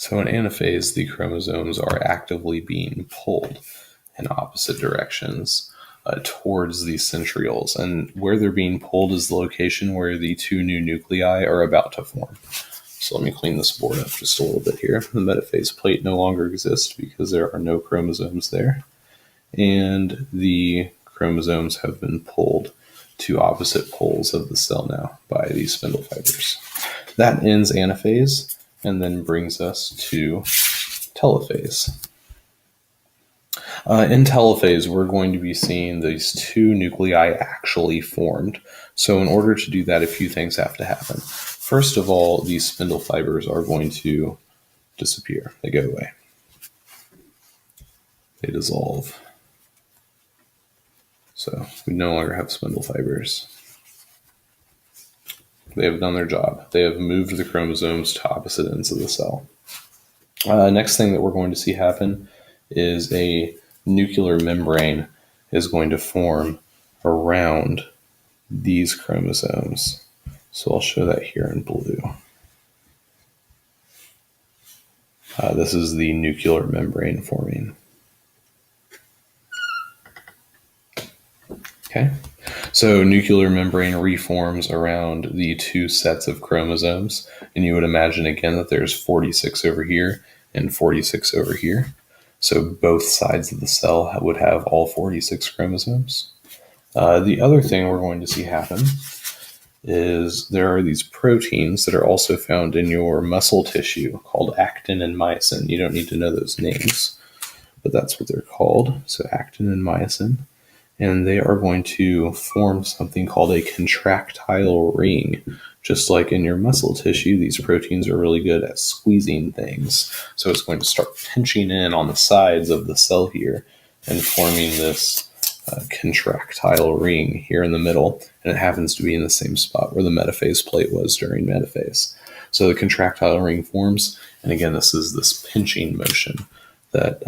So in anaphase, the chromosomes are actively being pulled in opposite directions towards the centrioles. And where they're being pulled is the location where the two new nuclei are about to form. So let me clean this board up just a little bit here. The metaphase plate no longer exists because there are no chromosomes there. And the chromosomes have been pulled to opposite poles of the cell now by these spindle fibers. That ends anaphase and then brings us to telophase. In telophase, we're going to be seeing these two nuclei actually formed. So in order to do that, a few things have to happen. First of all, these spindle fibers are going to disappear. They go away. They dissolve. So we no longer have spindle fibers. They have done their job. They have moved the chromosomes to opposite ends of the cell. Next thing that we're going to see happen is a nuclear membrane is going to form around these chromosomes. So I'll show that here in blue. This is the nuclear membrane forming. Okay, so nuclear membrane reforms around the two sets of chromosomes, and you would imagine again that there's 46 over here and 46 over here. So both sides of the cell would have all 46 chromosomes. The other thing we're going to see happen is there are these proteins that are also found in your muscle tissue called actin and myosin. You don't need to know those names, but that's what they're called. So actin and myosin. And they are going to form something called a contractile ring. Just like in your muscle tissue, these proteins are really good at squeezing things. So it's going to start pinching in on the sides of the cell here and forming this contractile ring here in the middle. And it happens to be in the same spot where the metaphase plate was during metaphase. So the contractile ring forms. And again, this is this pinching motion that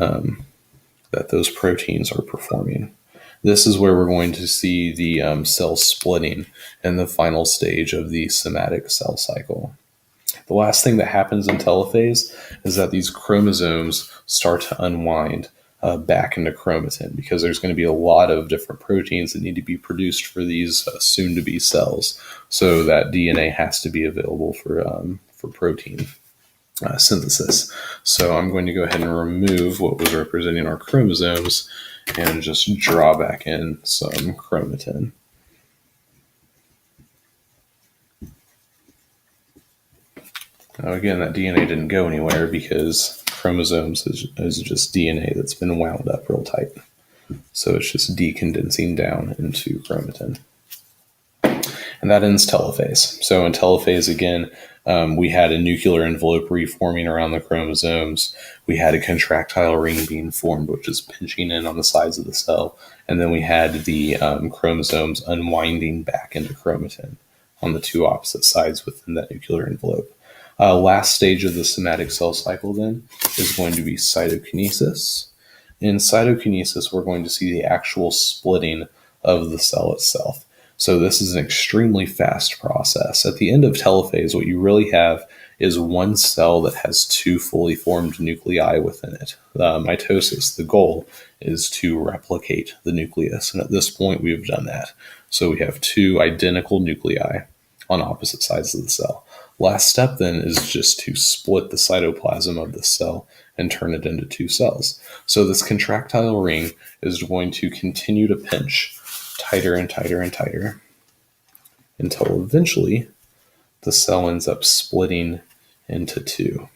those proteins are performing. This is where we're going to see the cell splitting in the final stage of the somatic cell cycle. The last thing that happens in telophase is that these chromosomes start to unwind back into chromatin because there's going to be a lot of different proteins that need to be produced for these soon-to-be cells. So that DNA has to be available for protein synthesis. So I'm going to go ahead and remove what was representing our chromosomes and just draw back in some chromatin. Now again, that DNA didn't go anywhere because chromosomes is just DNA that's been wound up real tight. So it's just decondensing down into chromatin. And that ends telophase. So in telophase, again, we had a nuclear envelope reforming around the chromosomes. We had a contractile ring being formed, which is pinching in on the sides of the cell. And then we had the chromosomes unwinding back into chromatin on the two opposite sides within that nuclear envelope. Last stage of the somatic cell cycle then is going to be cytokinesis. In cytokinesis, we're going to see the actual splitting of the cell itself. So this is an extremely fast process. At the end of telophase, what you really have is one cell that has two fully formed nuclei within it. Mitosis, the goal is to replicate the nucleus. And at this point, we've done that. So we have two identical nuclei on opposite sides of the cell. Last step then is just to split the cytoplasm of the cell and turn it into two cells. So this contractile ring is going to continue to pinch tighter and tighter and tighter until eventually the cell ends up splitting into two.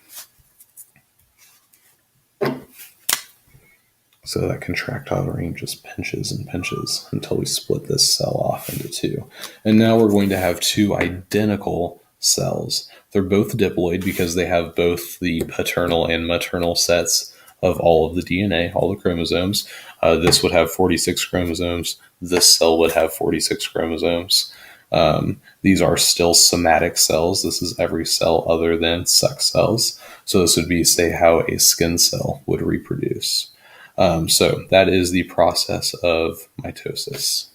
So that contractile ring just pinches and pinches until we split this cell off into two. And now we're going to have two identical cells. They're both diploid because they have both the paternal and maternal sets of all of the DNA, all the chromosomes. This would have 46 chromosomes. This cell would have 46 chromosomes. These are still somatic cells. This is every cell other than sex cells. So this would be, say, how a skin cell would reproduce. So that is the process of mitosis.